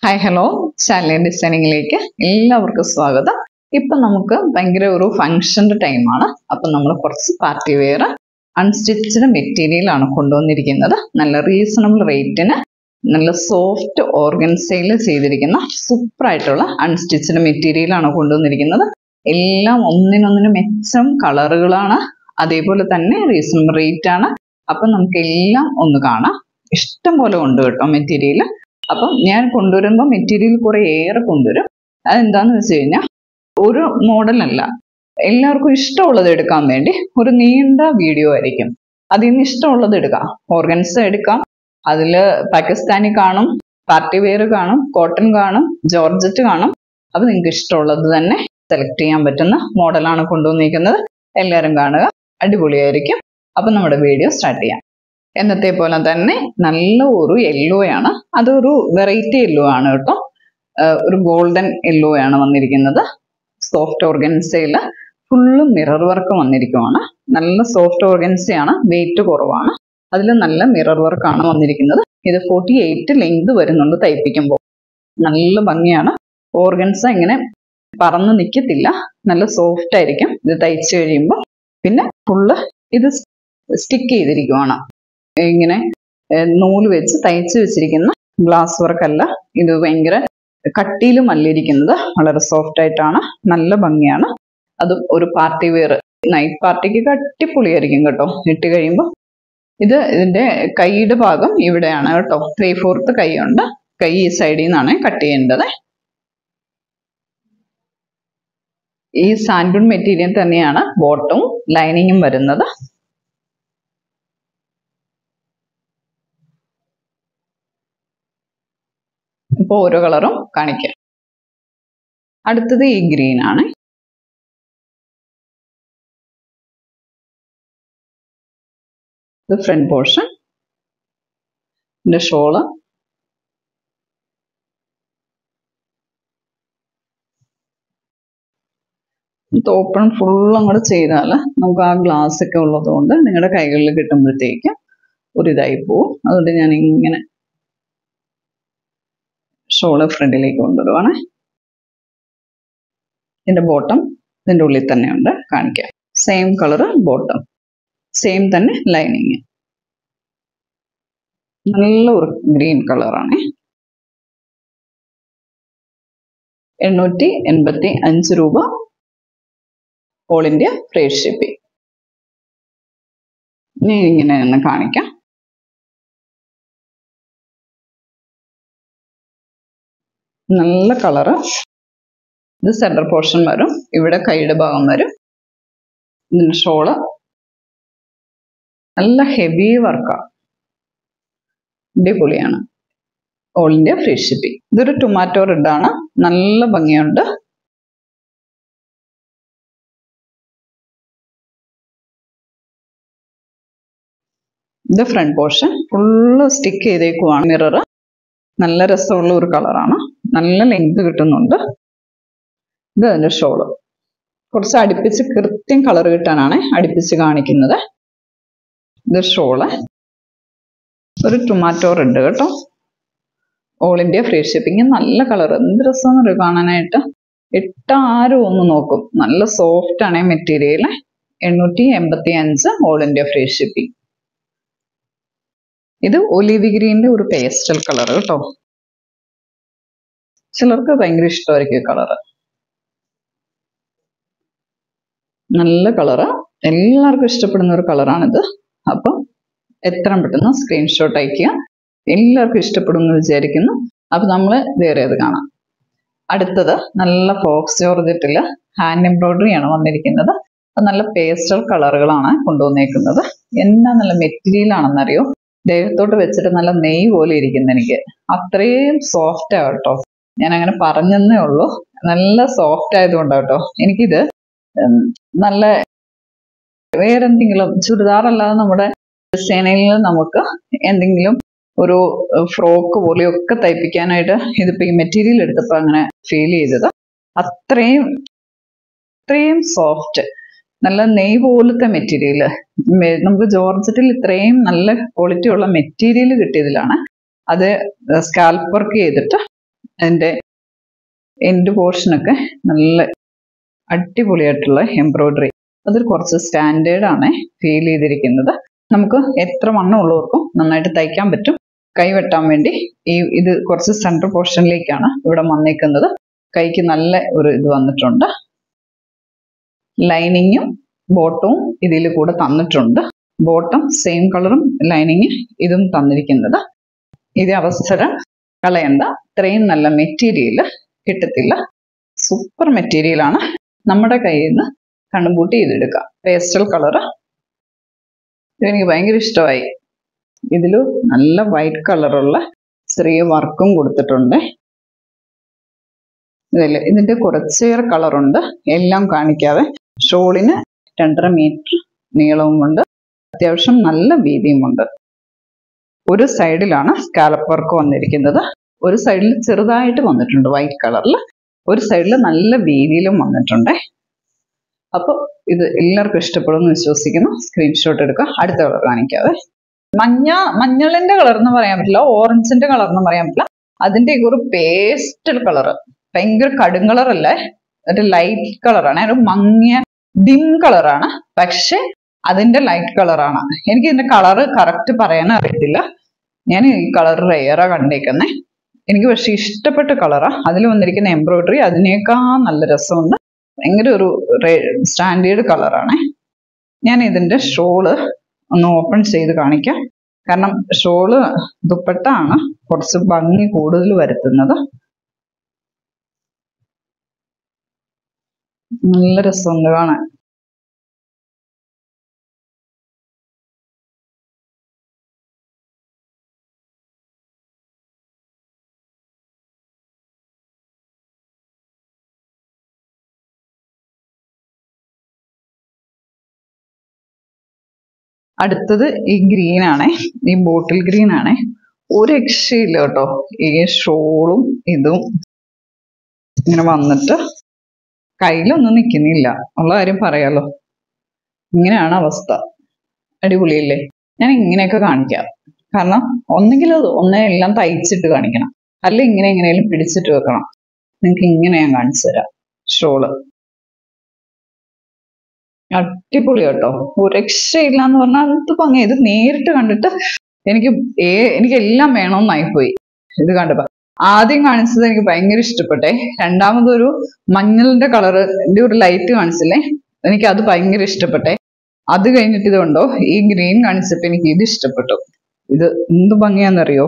Hi hello Shalini ഡിസൈനിങ്ങിലേക്ക് എല്ലാവർക്കും സ്വാഗതം. ഇപ്പം നമുക്ക് ഭയങ്കര ഒരു ഫംഗ്ഷൻ്റെ ടൈമാണ്. അപ്പം നമ്മൾ കുറച്ച് പാർട്ടി വെയർ അൺസ്റ്റിച്ച്ഡ് മെറ്റീരിയലാണ് കൊണ്ടുവന്നിരിക്കുന്നത്. നല്ല റീസണബിൾ റേറ്റിന് നല്ല സോഫ്റ്റ് ഓർഗൻസയിൽ ചെയ്തിരിക്കുന്ന സൂപ്പറായിട്ടുള്ള അൺസ്റ്റിച്ച്ഡ് മെറ്റീരിയലാണ് കൊണ്ടുവന്നിരിക്കുന്നത്. എല്ലാം ഒന്നിനൊന്നിന് മെച്ചം കളറുകളാണ്, അതേപോലെ തന്നെ റീസണബിൾ റേറ്റ് ആണ്. അപ്പം നമുക്കെല്ലാം ഒന്ന് കാണാം. ഇഷ്ടം പോലെ ഉണ്ട് കേട്ടോ മെറ്റീരിയൽ. അപ്പം ഞാൻ കൊണ്ടുവരുമ്പോൾ മെറ്റീരിയൽ കുറേ ഏറെ കൊണ്ടുവരും. അതെന്താന്ന് വെച്ച് കഴിഞ്ഞാൽ ഒരു മോഡലല്ല, എല്ലാവർക്കും ഇഷ്ടമുള്ളത് എടുക്കാൻ വേണ്ടി ഒരു നീണ്ട വീഡിയോ ആയിരിക്കും. അതിൽ നിന്ന് ഇഷ്ടമുള്ളത് എടുക്കാം. ഓർഗൻസ എടുക്കാം, അതിൽ പാകിസ്ഥാനി കാണും, പാർട്ടി വെയർ കാണും, കോട്ടൺ കാണും, ജോർജറ്റ് കാണും. അപ്പം നിങ്ങൾക്ക് ഇഷ്ടമുള്ളത് തന്നെ സെലക്ട് ചെയ്യാൻ പറ്റുന്ന മോഡലാണ് കൊണ്ടുവന്നിരിക്കുന്നത്. എല്ലാവരും കാണുക, അടിപൊളിയായിരിക്കും. അപ്പം നമ്മുടെ വീഡിയോ സ്റ്റാർട്ട് ചെയ്യാം. എന്നത്തെ പോലെ തന്നെ നല്ല ഒരു യെല്ലോ ആണ്, അതൊരു വെറൈറ്റി യെല്ലോ ആണ് കേട്ടോ. ഒരു ഗോൾഡൻ യെല്ലോ ആണ് വന്നിരിക്കുന്നത്. സോഫ്റ്റ് ഓർഗൻസയിൽ ഫുള്ള് മിറർ വർക്ക് വന്നിരിക്കുവാണ്. നല്ല സോഫ്റ്റ് ഓർഗൻസയാണ്, വെയിറ്റ് കുറവാണ്. അതിൽ നല്ല മിറർ വർക്കാണ് വന്നിരിക്കുന്നത്. ഇത് 48 ലെങ്ത് വരുന്നുണ്ട് തയ്പ്പിക്കുമ്പോൾ. നല്ല ഭംഗിയാണ്. ഓർഗൻസ ഇങ്ങനെ പറന്ന് നിൽക്കത്തില്ല, നല്ല സോഫ്റ്റ് ആയിരിക്കും ഇത് തയ്ച്ചു കഴിയുമ്പോൾ. പിന്നെ ഫുള്ള് ഇത് സ്റ്റിക്ക് ചെയ്തിരിക്കുവാണ്. ഇങ്ങനെ നൂല് വെച്ച് തയ്ച്ച് വെച്ചിരിക്കുന്ന ഗ്ലാസ് വർക്കല്ല, ഇത് ഭയങ്കര കട്ടിയിലും അല്ലിരിക്കുന്നത്. വളരെ സോഫ്റ്റ് ആയിട്ടാണ്, നല്ല ഭംഗിയാണ്. അതും ഒരു പാർട്ടി വെയർ നൈറ്റ് പാർട്ടിക്ക് അടിപൊളിയായിരിക്കും കേട്ടോ ഇട്ട് കഴിയുമ്പോൾ. ഇതിന്റെ കൈയുടെ ഭാഗം ഇവിടെയാണ് കേട്ടോ. 3/4 കൈയുണ്ട്. കൈ ഈ സൈഡിൽ നിന്നാണ് കട്ട് ചെയ്യേണ്ടത്. ഈ സാൻഡൂൺ മെറ്റീരിയൽ തന്നെയാണ് ബോട്ടവും ലൈനിങ്ങും വരുന്നത്. ഇപ്പോൾ ഓരോ കളറും കാണിക്കാം. അടുത്തത് ഈ ഗ്രീൻ ആണ്. ഇത് ഫ്രണ്ട് പോർഷൻ. ഇതിന്റെ ഷോള്. ഇത് ഓപ്പൺ ഫുൾ അങ്ങോട്ട് ചെയ്താൽ നമുക്ക് ആ ഗ്ലാസ് ഒക്കെ ഉള്ളത് കൊണ്ട് നിങ്ങളുടെ കൈകളിൽ കിട്ടുമ്പോഴത്തേക്കും ഒരിതായി പോവും. അതുകൊണ്ട് ഞാൻ ഇങ്ങനെ ഷോള് ഫ്രണ്ടിലേക്ക് കൊണ്ടുവരുവാണ്. ഇതിന്റെ ബോട്ടം ഇതിൻ്റെ ഉള്ളിൽ തന്നെ ഉണ്ട്, കാണിക്കാം. സെയിം കളറ് ബോട്ടം, സെയിം തന്നെ ലൈനിങ്. നല്ല ഒരു ഗ്രീൻ കളറാണ്. 885 രൂപ ഓൾ ഇന്ത്യ ഫ്രീ ഷിപ്പിംഗ്. ഇനി ഇങ്ങനെ ഒന്ന് കാണിക്കാം. നല്ല കളറ്. ഇത് സെൻറ്റർ പോർഷൻ വരും, ഇവിടെ കൈയുടെ ഭാഗം വരും. ഇതിൻ്റെ ഷോള് നല്ല ഹെവി വർക്കാണ്, അടിപൊളിയാണ്. All India free shipping. ഇതൊരു ടൊമാറ്റോ റെഡാണ്, നല്ല ഭംഗിയുണ്ട്. ഇത് ഫ്രണ്ട് പോർഷൻ ഫുള്ള് സ്റ്റിക്ക് ചെയ്തേക്കുവാണ് മിറർ. നല്ല രസമുള്ള ഒരു കളറാണ്, നല്ല ലെങ്ത് കിട്ടുന്നുണ്ട്. ഇത് അതിൻ്റെ ഷോള്. കുറച്ച് അടുപ്പിച്ച് കൃത്യം കളർ കിട്ടാനാണ് അടുപ്പിച്ച് കാണിക്കുന്നത്. ഇത് ഷോള്. ഒരു ടൊമാറ്റോ റെഡ് കേട്ടോ. All India free shipping. നല്ല കളർ, എന്ത് രസമെന്ന് കാണാനായിട്ട്. ആരും ഒന്ന് നോക്കും. നല്ല സോഫ്റ്റ് ആണ് material. 885 all India free shipping. ഇത് ഒലിവ് ഗ്രീനിന്റെ ഒരു പേസ്റ്റൽ കളർ കേട്ടോ. ചിലർക്ക് ഭയങ്കര ഇഷ്ടമായിരിക്കും കളറ്. നല്ല കളറ്, എല്ലാവർക്കും ഇഷ്ടപ്പെടുന്ന ഒരു കളറാണിത്. അപ്പം എത്രയും പെട്ടെന്ന് സ്ക്രീൻഷോട്ട് അയക്കുക. എല്ലാവർക്കും ഇഷ്ടപ്പെടുമെന്ന് വിചാരിക്കുന്നു. അപ്പം നമ്മൾ വേറെ അത് കാണാം. അടുത്തത് നല്ല ഫോക്സ് ജോർജറ്റിൽ ഹാൻഡ് എംബ്രോയിഡറി ആണ് വന്നിരിക്കുന്നത്. അത് നല്ല പേസ്റ്റൽ കളറുകളാണ് കൊണ്ടുവന്നേക്കുന്നത്. എന്നാ നല്ല മെറ്റീരിയൽ ആണെന്നറിയോ. ദേഹത്തോട്ട് വെച്ചിട്ട് നല്ല നെയ്യ് പോലെ ഇരിക്കുന്നു എനിക്ക്. അത്രയും സോഫ്റ്റ് ആട്ടോ. ഞാൻ അങ്ങനെ പറഞ്ഞെന്നേ ഉള്ളൂ. നല്ല സോഫ്റ്റ് ആയതുകൊണ്ടാണ് കേട്ടോ. എനിക്കിത് നല്ല വേറെന്തെങ്കിലും ചുരിദാറല്ലാതെ നമ്മുടെ ഡിസൈനിൽ നമുക്ക് എന്തെങ്കിലും ഒരു ഫ്രോക്ക് പോലെയൊക്കെ തയ്പ്പിക്കാനായിട്ട് ഇതിപ്പോൾ ഈ മെറ്റീരിയൽ എടുത്തപ്പോൾ അങ്ങനെ ഫീൽ ചെയ്തത്. അത്രയും സോഫ്റ്റ്, നല്ല നെയ്യ് പോലത്തെ മെറ്റീരിയൽ. നമുക്ക് ജോർജറ്റിൽ ഇത്രയും നല്ല ക്വാളിറ്റി ഉള്ള മെറ്റീരിയൽ കിട്ടിയതിലാണ്. അത് സ്കാൽപ്പ് വർക്ക് ചെയ്തിട്ട് അതിൻ്റെ എൻഡ് പോർഷനൊക്കെ നല്ല അടിപൊളിയായിട്ടുള്ള എംബ്രോയിഡറി. അതിൽ കുറച്ച് സ്റ്റാൻഡേർഡാണ് ഫീൽ ചെയ്തിരിക്കുന്നത്. നമുക്ക് എത്ര വണ്ണം ഉള്ളവർക്കും നന്നായിട്ട് തയ്ക്കാൻ പറ്റും. കൈ വെട്ടാൻ വേണ്ടി ഇത് കുറച്ച് സെൻട്രൽ പോർഷനിലേക്കാണ് ഇവിടെ വന്നേക്കുന്നത്. കൈക്ക് നല്ല ഒരു ഇത് വന്നിട്ടുണ്ട്. ലൈനിങ്ങും ബോട്ടവും ഇതിൽ കൂടെ തന്നിട്ടുണ്ട്. ബോട്ടം സെയിം കളറും ലൈനിങ് ഇതും തന്നിരിക്കുന്നത്. ഇത് അവസരം കളയണ്ട. ഇത്രയും നല്ല മെറ്റീരിയൽ കിട്ടത്തില്ല. സൂപ്പർ മെറ്റീരിയലാണ്. നമ്മുടെ കയ്യിൽ നിന്ന് കണ്ണുപൂട്ടി ചെയ്തെടുക്കാം. പേസ്റ്റൽ കളറ് ഇതെനിക്ക് ഭയങ്കര ഇഷ്ടമായി. ഇതിൽ നല്ല വൈറ്റ് കളറുള്ള ചെറിയ വർക്കും കൊടുത്തിട്ടുണ്ട്. ഇതിന്റെ കുറച്ചേറെ കളറുണ്ട്. എല്ലാം കാണിക്കാതെ. ഷോളിന് 2.5 മീറ്റർ നീളവുമുണ്ട്. അത്യാവശ്യം നല്ല വീതിയുമുണ്ട്. ഒരു സൈഡിലാണ് സ്കാലപ്പ് വർക്ക് വന്നിരിക്കുന്നത്. ഒരു സൈഡിൽ ചെറുതായിട്ട് വന്നിട്ടുണ്ട് വൈറ്റ് കളറിൽ. ഒരു സൈഡിൽ നല്ല വീതിയിലും വന്നിട്ടുണ്ട്. അപ്പോൾ ഇത് എല്ലാവർക്കും ഇഷ്ടപ്പെടുമെന്ന് വിശ്വസിക്കുന്നു. സ്ക്രീൻഷോട്ട് എടുക്കുക. അടുത്ത കളർ കാണിക്കാതെ. മഞ്ഞളിന്റെ കളർ എന്ന് പറയാൻ പറ്റില്ല, ഓറഞ്ചിന്റെ കളർ എന്ന് പറയാൻ പറ്റില്ല. അതിന്റെ ഒരു പേസ്റ്റൽ കളർ, ഭയങ്കര കടും കളറല്ലേ, ഒരു ലൈറ്റ് കളറാണ്. ഒരു മങ്ങിയ ഡിം കളറാണ്, പക്ഷെ അതിന്റെ ലൈറ്റ് കളറാണ്. എനിക്ക് ഇതിന്റെ കളറ് കറക്റ്റ് പറയാൻ അറിയത്തില്ല. ഞാൻ ഈ കളർ റെയറാ കണ്ടേക്കുന്നേ. എനിക്ക് പക്ഷെ ഇഷ്ടപ്പെട്ട കളറാ. അതിൽ വന്നിരിക്കുന്ന എംബ്രോയിഡറി അതിനേക്കാൾ നല്ല രസമുണ്ട്. ഭയങ്കര ഒരു സ്റ്റാൻഡേർഡ് കളറാണ്. ഞാൻ ഇതിന്റെ ഷോള് ഒന്ന് ഓപ്പൺ ചെയ്ത് കാണിക്കാം. കാരണം ഷോള് ദുപ്പട്ട ആണ് കുറച്ച് ഭംഗി കൂടുതൽ വരുത്തുന്നത്. നല്ല രസമുണ്ട് കാണാൻ. അടുത്തത് ഈ ഗ്രീൻ ആണേ, ഈ ബോട്ടിൽ ഗ്രീൻ ആണേ. ഒരു രക്ഷയില്ല കേട്ടോ. ഈ ഷോളും ഇതും ഇങ്ങനെ വന്നിട്ട് കയ്യിലൊന്നും നിൽക്കുന്നില്ല ഉള്ള കാര്യം പറയാലോ. ഇങ്ങനെയാണ് അവസ്ഥ. അടിപൊളിയല്ലേ? ഞാൻ ഇങ്ങനെയൊക്കെ കാണിക്കാം. കാരണം ഒന്നെങ്കിൽ എല്ലാം തയ്ച്ചിട്ട് കാണിക്കണം, അല്ല ഇങ്ങനെ എങ്ങനെയും പിടിച്ചിട്ട് വെക്കണം. നിങ്ങൾക്ക് ഇങ്ങനെ ഞാൻ കാണിച്ചു തരാം. ഷോള് അടിപൊളി കേട്ടോ. ഒരു രക്ഷയില്ല എന്ന് പറഞ്ഞാൽ അത് ഭംഗി. ഇത് നേരിട്ട് കണ്ടിട്ട് എനിക്ക് എല്ലാം വേണമെന്നായിപ്പോയി ഇത് കണ്ടപ്പോ. ആദ്യം കാണിച്ചത് എനിക്ക് ഭയങ്കര ഇഷ്ടപ്പെട്ടെ. രണ്ടാമതൊരു മഞ്ഞളിന്റെ കളറിന്റെ ഒരു ലൈറ്റ് കാണിച്ചില്ലേ, എനിക്ക് അത് ഭയങ്കര ഇഷ്ടപ്പെട്ടെ. അത് കഴിഞ്ഞിട്ട് ഇതുണ്ടോ, ഈ ഗ്രീൻ കാണിച്ചപ്പോ എനിക്ക് ഇത് ഇഷ്ടപ്പെട്ടു. ഇത് എന്ത് ഭംഗിയാന്നറിയോ?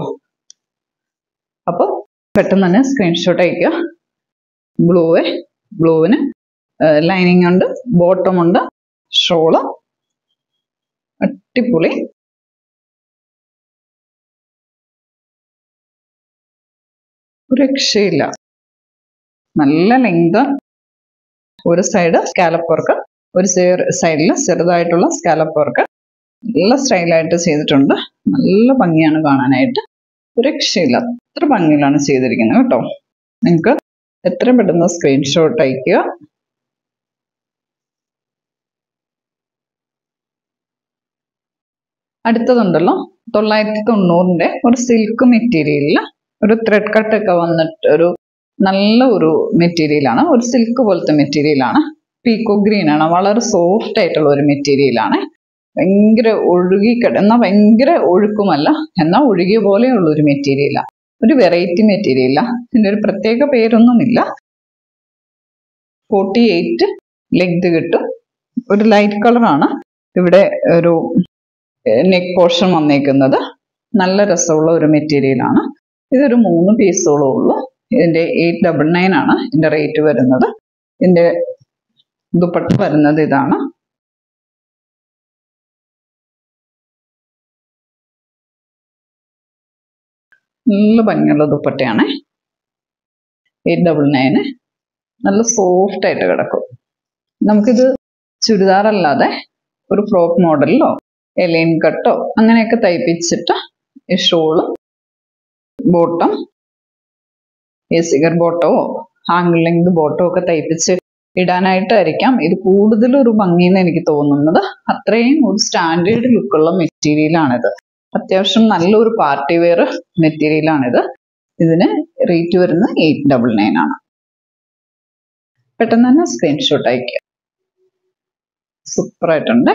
അപ്പൊ പെട്ടെന്ന് തന്നെ സ്ക്രീൻഷോട്ട് അയക്കുക. ബ്ലൂവിന് ലൈനിങ് ഉണ്ട്, ബോട്ടം ഉണ്ട്, ഷോള് അടിപൊളി. ഒരു രക്ഷയില്ല. നല്ല ലെങ്ത്. ഒരു സൈഡ് സ്കാലപ്പ് വർക്ക്, ഒരു സൈഡിൽ ചെറുതായിട്ടുള്ള സ്കാലപ്പ് വർക്ക്. നല്ല സ്റ്റൈലായിട്ട് ചെയ്തിട്ടുണ്ട്. നല്ല ഭംഗിയാണ് കാണാനായിട്ട്. ഒരു രക്ഷയില്ല. അത്ര ഭംഗിയിലാണ് ചെയ്തിരിക്കുന്നത് കേട്ടോ. നിങ്ങൾക്ക് എത്രയും പെട്ടെന്ന് സ്ക്രീൻഷോട്ട് അയക്കുക. അടുത്തതുണ്ടല്ലോ 990 ഒരു സിൽക്ക് മെറ്റീരിയലിൽ ഒരു ത്രെഡ് കട്ടൊക്കെ വന്നിട്ട് ഒരു നല്ല ഒരു മെറ്റീരിയലാണ്. ഒരു സിൽക്ക് പോലത്തെ മെറ്റീരിയലാണ്. പീക്കോ ഗ്രീൻ ആണ്. വളരെ സോഫ്റ്റ് ആയിട്ടുള്ള ഒരു മെറ്റീരിയലാണ്. ഭയങ്കര എന്നാൽ ഭയങ്കര ഒഴുക്കുമല്ല, എന്നാൽ ഒഴുകിയ പോലെയുള്ള ഒരു മെറ്റീരിയലാണ്. ഒരു വെറൈറ്റി മെറ്റീരിയലാണ്. ഇതിൻ്റെ ഒരു പ്രത്യേക പേരൊന്നുമില്ല. 48 ലെങ്ത് കിട്ടും. ഒരു ലൈറ്റ് കളറാണ് ഇവിടെ ഒരു നെക്ക് പോർഷൻ വന്നേക്കുന്നത്. നല്ല രസമുള്ള ഒരു മെറ്റീരിയലാണ്. ഇതൊരു 3 പീസോളം ഉള്ളൂ. ഇതിന്റെ 899 ആണ് ഇതിന്റെ റേറ്റ് വരുന്നത്. ഇതിന്റെ ദുപ്പട്ട വരുന്നത് ഇതാണ്. നല്ല ഭംഗിയുള്ള ദുപ്പട്ടയാണ്. 899. നല്ല സോഫ്റ്റ് ആയിട്ട് കിടക്കും. നമുക്കിത് ചുരിദാറല്ലാതെ ഒരു ഫ്രോക്ക് മോഡലിലോ എലൈൻ കട്ടോ അങ്ങനെയൊക്കെ തയ്പ്പിച്ചിട്ട് ഈ ഷോള് ബോട്ടം സിഗർ ബോട്ടമോ ആംഗിൾ ലെങ്ത് ബോട്ടോ ഒക്കെ തയ്പ്പിച്ച് ഇടാനായിട്ടായിരിക്കാം ഇത് കൂടുതലൊരു ഭംഗിയെന്ന് എനിക്ക് തോന്നുന്നത്. അത്രയും ഒരു സ്റ്റാൻഡേർഡ് ലുക്കുള്ള മെറ്റീരിയലാണിത്. അത്യാവശ്യം നല്ലൊരു പാർട്ടി വെയർ മെറ്റീരിയലാണിത്. ഇതിന് റേറ്റ് വരുന്നത് 899 ആണ്. പെട്ടെന്ന് തന്നെ സ്ക്രീൻഷോട്ട് അയക്കുക. സൂപ്പർ ആയിട്ടുണ്ട്.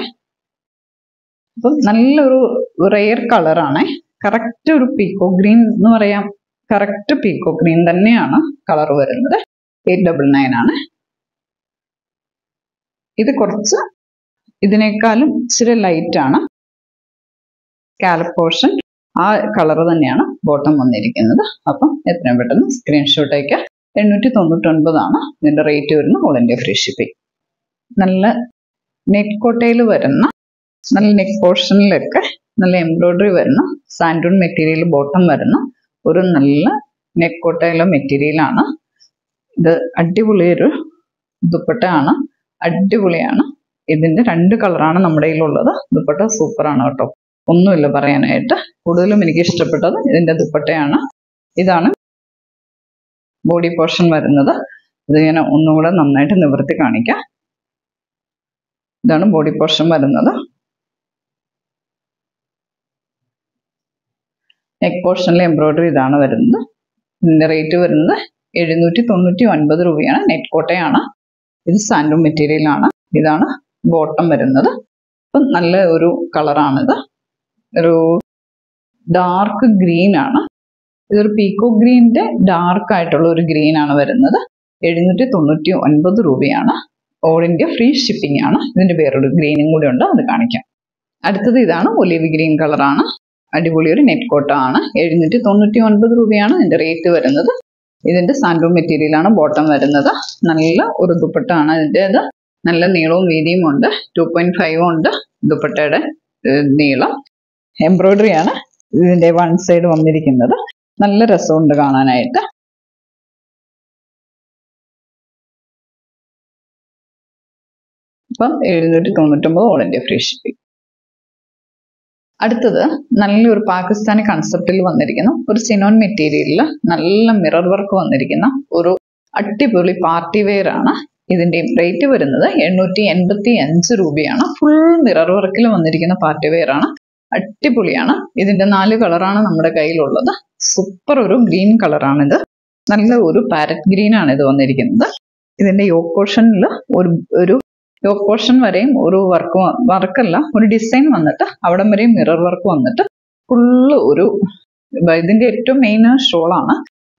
അപ്പം നല്ലൊരു റെയർ കളറാണ്. കറക്റ്റ് ഒരു പീക്കോ ഗ്രീൻ എന്ന് പറയാം. കറക്റ്റ് പീക്കോ ഗ്രീൻ തന്നെയാണ് കളർ വരുന്നത്. 899 ആണ്. ഇത് കുറച്ച് ഇതിനേക്കാളും ഇച്ചിരി ലൈറ്റ് ആണ്. സ്കാലപ്പ് പോർഷൻ ആ കളർ തന്നെയാണ് ബോട്ടം വന്നിരിക്കുന്നത്. അപ്പം എത്രയും പെട്ടെന്ന് സ്ക്രീൻഷോട്ട് അയക്കുക. 899 ആണ് ഇതിന്റെ റേറ്റ് വരുന്നത്. All India free shipping. നല്ല നെക്ക് കോട്ടയിൽ വരുന്ന, നല്ല നെക്ക് പോർഷനിലൊക്കെ നല്ല എംബ്രോയിഡറി വരുന്ന സാൻഡൂൺ മെറ്റീരിയൽ ബോട്ടം വരുന്ന ഒരു നല്ല നെക്ക് കോട്ടയിലെ മെറ്റീരിയലാണ് ഇത്. അടിപൊളിയൊരു ദുപ്പട്ടയാണ്. അടിപൊളിയാണ്. ഇതിന്റെ 2 കളറാണ് നമ്മുടെ കയ്യിലുള്ളത്. ദുപ്പട്ട സൂപ്പറാണ് കേട്ടോ. ഒന്നുമില്ല പറയാനായിട്ട്. കൂടുതലും എനിക്ക് ഇഷ്ടപ്പെട്ടത് ഇതിന്റെ ദുപ്പട്ടയാണ്. ഇതാണ് ബോഡി പോർഷൻ വരുന്നത്. ഇത് ഞാൻ ഒന്നുകൂടെ നന്നായിട്ട് നിവർത്തി കാണിക്കാം. ഇതാണ് ബോഡി പോർഷൻ വരുന്നത്. നെക്ക് പോർഷനിലെ എംബ്രോയിഡറി ഇതാണ് വരുന്നത്. ഇതിന്റെ റേറ്റ് വരുന്നത് 799 രൂപയാണ്. നെറ്റ് കോട്ടയാണ്. ഇത് സാൻഡൂൺ മെറ്റീരിയലാണ്. ഇതാണ് ബോട്ടം വരുന്നത്. അപ്പം നല്ല ഒരു കളറാണിത്. ഒരു ഡാർക്ക് ഗ്രീൻ ആണ്. ഇതൊരു പീക്കോ ഗ്രീനിന്റെ ഡാർക്ക് ആയിട്ടുള്ള ഒരു ഗ്രീൻ ആണ് വരുന്നത്. 799 രൂപയാണ്. ഓൾ ഇന്ത്യ ഫ്രീ ഷിപ്പിംഗ് ആണ്. ഇതിന്റെ വേറൊരു ഗ്രീനും കൂടി ഉണ്ട്, അത് കാണിക്കാം. അടുത്തത് ഇതാണ് ഒലിവ് ഗ്രീൻ കളറാണ്. അടിപൊളി ഒരു നെറ്റ് കോട്ട ആണ്. 799 രൂപയാണ് ഇതിന്റെ റേറ്റ് വരുന്നത്. ഇതിന്റെ സാൻഡൂൺ മെറ്റീരിയലാണ് ബോട്ടം വരുന്നത്. നല്ല ഒരു ദുപ്പട്ട ആണ് ഇതിൻ്റെത്. നല്ല നീളവും വീതിയും ഉണ്ട്. 2.5 ഉണ്ട് ദുപ്പട്ടയുടെ നീളം. എംബ്രോയിഡറി ആണ് ഇതിന്റെ വൺ സൈഡ് വന്നിരിക്കുന്നത്. നല്ല രസമുണ്ട് കാണാനായിട്ട്. അപ്പം 799 ഓൾ ഇന്ത്യ ഫ്രീ ഷിപ്പിംഗ്. അടുത്തത് നല്ലൊരു പാകിസ്ഥാനി കൺസെപ്റ്റിൽ വന്നിരിക്കുന്ന ഒരു സിനോൺ മെറ്റീരിയലിൽ നല്ല മിറർ വർക്ക് വന്നിരിക്കുന്ന ഒരു അടിപൊളി പാർട്ടി വെയർ ആണ്. ഇതിന്റെ റേറ്റ് വരുന്നത് 885 രൂപയാണ്. ഫുൾ മിറർ വർക്കിൽ വന്നിരിക്കുന്ന പാർട്ടി വെയർ ആണ്. അടിപൊളിയാണ്. ഇതിന്റെ 4 കളറാണ് നമ്മുടെ കയ്യിലുള്ളത്. സൂപ്പർ ഒരു ഗ്രീൻ കളറാണിത്. നല്ല ഒരു പാരറ്റ് ഗ്രീൻ ആണ് ഇത് വന്നിരിക്കുന്നത്. ഇതിന്റെ യോക്ക് പോർഷനിൽ ഒരു യോക്ക് പോർഷൻ വരെയും ഒരു വർക്കല്ല, ഒരു ഡിസൈൻ വന്നിട്ട് അവിടം വരെയും മിറർ വർക്ക് വന്നിട്ട് ഫുള്ള് ഒരു ഇതിന്റെ ഏറ്റവും മെയിൻ ഷോളാണ്.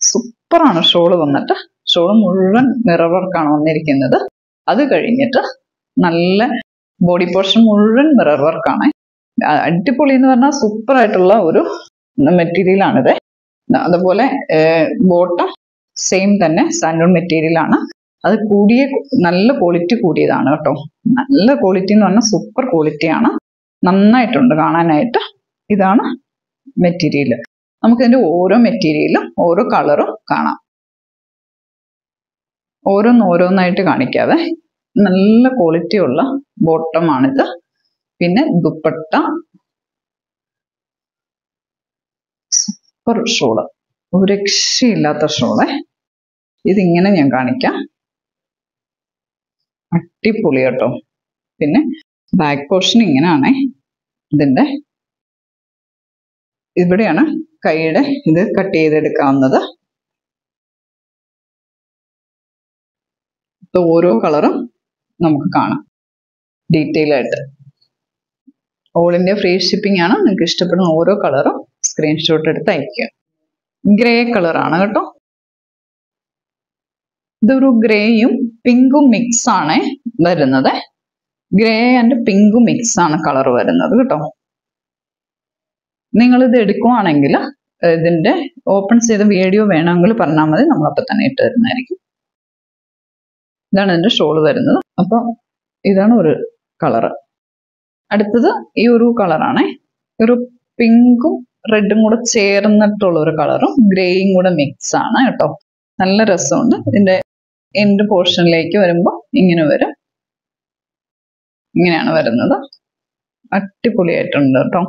സൂപ്പറാണ് ഷോള് വന്നിട്ട്. ഷോള് മുഴുവൻ മിറർ വർക്കാണ് വന്നിരിക്കുന്നത്. അത് കഴിഞ്ഞിട്ട് നല്ല ബോഡി പോർഷൻ മുഴുവൻ മിറർ വർക്കാണ്. അടിപൊളി എന്ന് പറഞ്ഞാൽ സൂപ്പർ ആയിട്ടുള്ള ഒരു മെറ്റീരിയലാണിത്. അതുപോലെ ബോട്ടം സെയിം തന്നെ സാൻഡൂൺ മെറ്റീരിയലാണ്. അത് നല്ല ക്വാളിറ്റി കൂടിയതാണ് കേട്ടോ. നല്ല ക്വാളിറ്റി എന്ന് പറഞ്ഞാൽ സൂപ്പർ ക്വാളിറ്റിയാണ്. നന്നായിട്ടുണ്ട് കാണാനായിട്ട്. ഇതാണ് മെറ്റീരിയൽ. നമുക്കിതിന്റെ ഓരോ മെറ്റീരിയലും ഓരോ കളറും കാണാം. ഓരോന്നായിട്ട് കാണിക്കാതെ നല്ല ക്വാളിറ്റി ഉള്ള ബോട്ടമാണിത്. പിന്നെ ദുപ്പട്ട സൂപ്പർ ഷോള്, ഒരു രക്ഷയില്ലാത്ത ഷോള്. ഇതിങ്ങനെ ഞാൻ കാണിക്കാം. അടിപൊളി കേട്ടോ. പിന്നെ ബാക്ക് പോർഷൻ ഇങ്ങനെയാണേ. ഇതിന്റെ ഇവിടെയാണ് കൈയുടെ ഇത് കട്ട് ചെയ്തെടുക്കാവുന്നത്. ഓരോ കളറും നമുക്ക് കാണാം ഡീറ്റെയിൽ ആയിട്ട്. ഓൾ ഇന്ത്യ ഫ്രീ ഷിപ്പിംഗ് ആണ്. നിങ്ങൾക്ക് ഇഷ്ടപ്പെടുന്ന ഓരോ കളറും സ്ക്രീൻഷോട്ട് എടുത്ത് അയക്കുക. ഗ്രേ കളറാണ് കേട്ടോ. ഇതൊരു ഗ്രേയും പിങ്കും മിക്സ് ആണ് വരുന്നത്. ഗ്രേ ആൻഡ് പിങ്കും മിക്സ് ആണ് കളർ വരുന്നത് കേട്ടോ. നിങ്ങളിത് എടുക്കുവാണെങ്കിൽ ഇതിന്റെ ഓപ്പൺ ചെയ്ത വീഡിയോ വേണമെങ്കിൽ പറഞ്ഞാൽ മതി, നമ്മളപ്പോൾ തന്നെ ഇട്ട് തരുന്നതായിരിക്കും. ഇതാണ് ഇതിന്റെ ഷോൾ വരുന്നത്. അപ്പോൾ ഇതാണ് ഒരു കളറ്. അടുത്തത് ഈ ഒരു കളറാണ്. ഒരു പിങ്കും റെഡും കൂടെ ചേർന്നിട്ടുള്ള ഒരു കളറും ഗ്രേയും കൂടെ മിക്സ് ആണ് കേട്ടോ. നല്ല രസമുണ്ട്. ഇതിന്റെ എൻഡ് പോർഷനിലേക്ക് വരുമ്പോൾ ഇങ്ങനെ വരും. ഇങ്ങനെയാണ് വരുന്നത്. അടിപൊളിയായിട്ടുണ്ട് കേട്ടോ.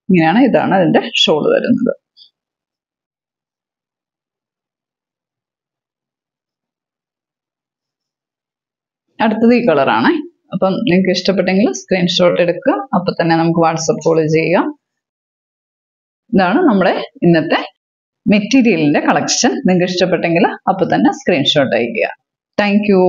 ഇതാണ് ഇതിന്റെ ഷോൾ വരുന്നത്. അടുത്തത് ഈ കളറാണ്. അപ്പം നിങ്ങൾക്ക് ഇഷ്ടപ്പെട്ടെങ്കിൽ സ്ക്രീൻഷോട്ട് എടുക്കുക. അപ്പം തന്നെ നമുക്ക് വാട്സപ്പ് കോൾ ചെയ്യാം. ഇതാണ് നമ്മുടെ ഇന്നത്തെ മെറ്റീരിയലിന്റെ കളക്ഷൻ നിങ്ങൾക്ക് ഇഷ്ടപ്പെട്ടെങ്കിൽ അപ്പോൾ തന്നെ സ്ക്രീൻഷോട്ട് അയക്കുക. Thank you.